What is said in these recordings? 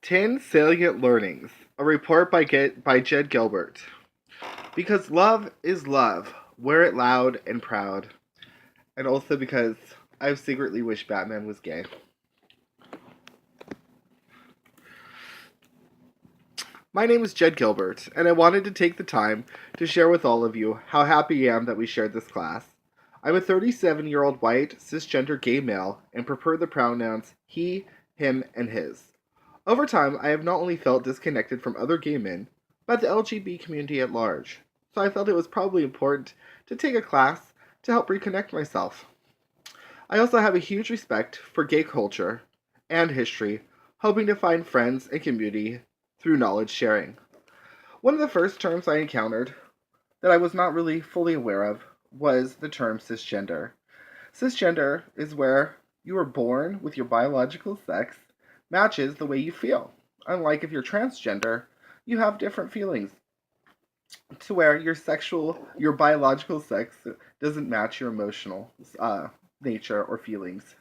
10 Salient Learnings, a report by Jed Gilbert. Because love is love, wear it loud and proud. And also because I secretly wish Batman was gay. My name is Jed Gilbert, and I wanted to take the time to share with all of you how happy I am that we shared this class. I'm a 37-year-old white, cisgender gay male and prefer the pronouns he, him, and his. Over time, I have not only felt disconnected from other gay men, but the LGBT community at large. So I felt it was probably important to take a class to help reconnect myself. I also have a huge respect for gay culture and history, hoping to find friends and community through knowledge sharing. One of the first terms I encountered that I was not really fully aware of was the term cisgender. Cisgender is where you are born with your biological sex matches the way you feel. Unlike if you're transgender, you have different feelings to where your biological sex doesn't match your emotional nature or feelings.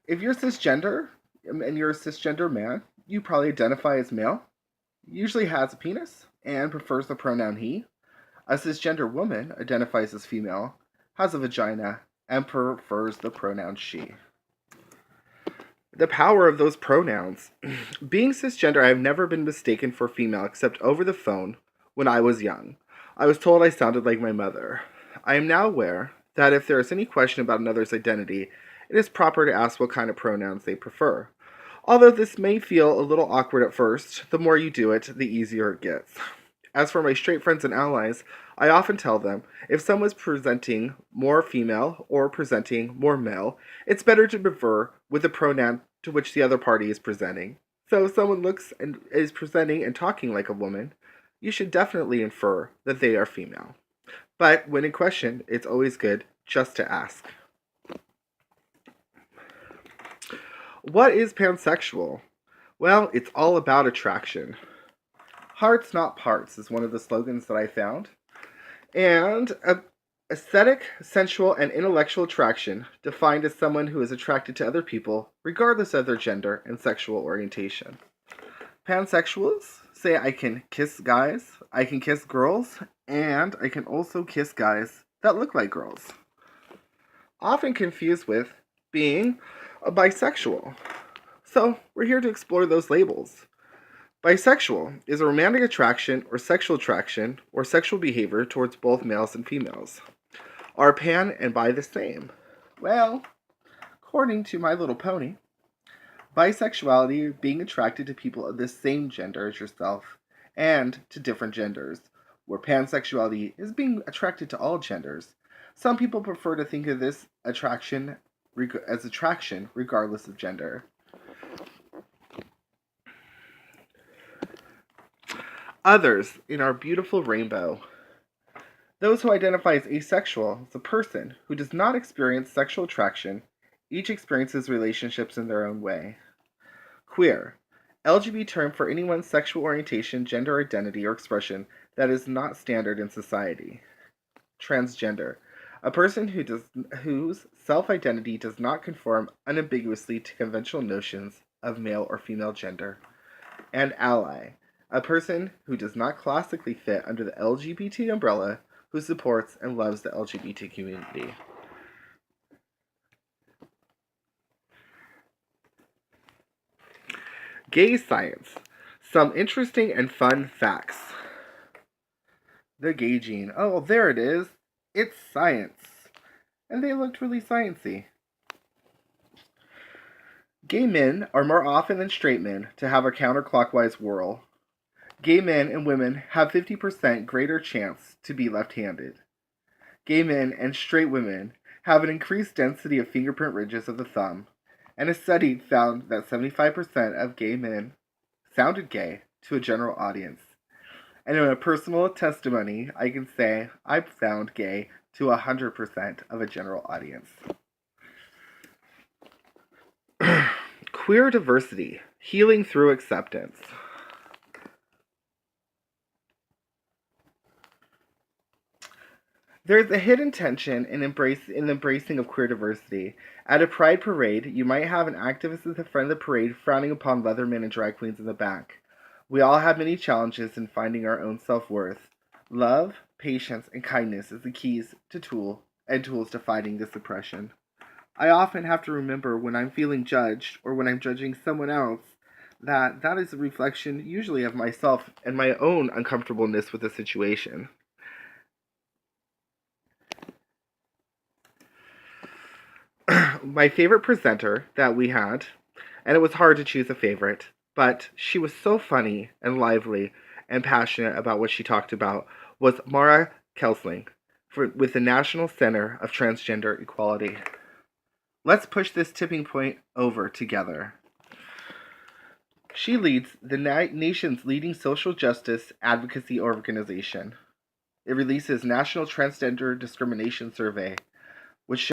If you're cisgender and you're a cisgender man, you probably identify as male, usually has a penis, and prefers the pronoun he. A cisgender woman identifies as female, has a vagina, and prefers the pronoun she. The power of those pronouns. Being cisgender, I have never been mistaken for female except over the phone when I was young. I was told I sounded like my mother. I am now aware that if there is any question about another's identity, it is proper to ask what kind of pronouns they prefer. Although this may feel a little awkward at first, the more you do it, the easier it gets. As for my straight friends and allies, I often tell them if someone's presenting more female or presenting more male, it's better to prefer with the pronoun to which the other party is presenting. So if someone looks and is presenting and talking like a woman, you should definitely infer that they are female. But when in question, it's always good just to ask. What is pansexual? Well, it's all about attraction. Hearts, not parts, is one of the slogans that I found. And aesthetic, sensual, and intellectual attraction defined as someone who is attracted to other people regardless of their gender and sexual orientation. Pansexuals say I can kiss guys, I can kiss girls, and I can also kiss guys that look like girls. Often confused with being a bisexual. So we're here to explore those labels. Bisexual is a romantic attraction or sexual behavior towards both males and females. Are pan and bi the same? Well, according to My Little Pony, bisexuality is being attracted to people of the same gender as yourself and to different genders, where pansexuality is being attracted to all genders. Some people prefer to think of this attraction as attraction regardless of gender. Others in our beautiful rainbow. Those who identify as asexual is a person who does not experience sexual attraction. Each experiences relationships in their own way. Queer. LGBT term for anyone's sexual orientation, gender identity, or expression that is not standard in society. Transgender. A person whose self-identity does not conform unambiguously to conventional notions of male or female gender. And ally. A person who does not classically fit under the LGBT umbrella, who supports and loves the LGBT community. Gay science. Some interesting and fun facts. The gay gene. Oh, there it is. It's science. And they looked really sciencey. Gay men are more often than straight men to have a counterclockwise whirl. Gay men and women have 50% greater chance to be left-handed. Gay men and straight women have an increased density of fingerprint ridges of the thumb, and a study found that 75% of gay men sounded gay to a general audience. And in a personal testimony, I can say I sound gay to 100% of a general audience. Queer diversity, healing through acceptance. There's a hidden tension in embracing of queer diversity. At a pride parade, you might have an activist at the front of the parade frowning upon leathermen and drag queens in the back. We all have many challenges in finding our own self-worth. Love, patience, and kindness is the keys to tools to fighting this oppression. I often have to remember when I'm feeling judged or when I'm judging someone else that is a reflection usually of myself and my own uncomfortableness with the situation. My favorite presenter that we had, and it was hard to choose a favorite, but she was so funny and lively and passionate about what she talked about, was Mara Kelsling with the National Center of Transgender Equality. Let's push this tipping point over together. She leads the nation's leading social justice advocacy organization. It releases National Transgender Discrimination Survey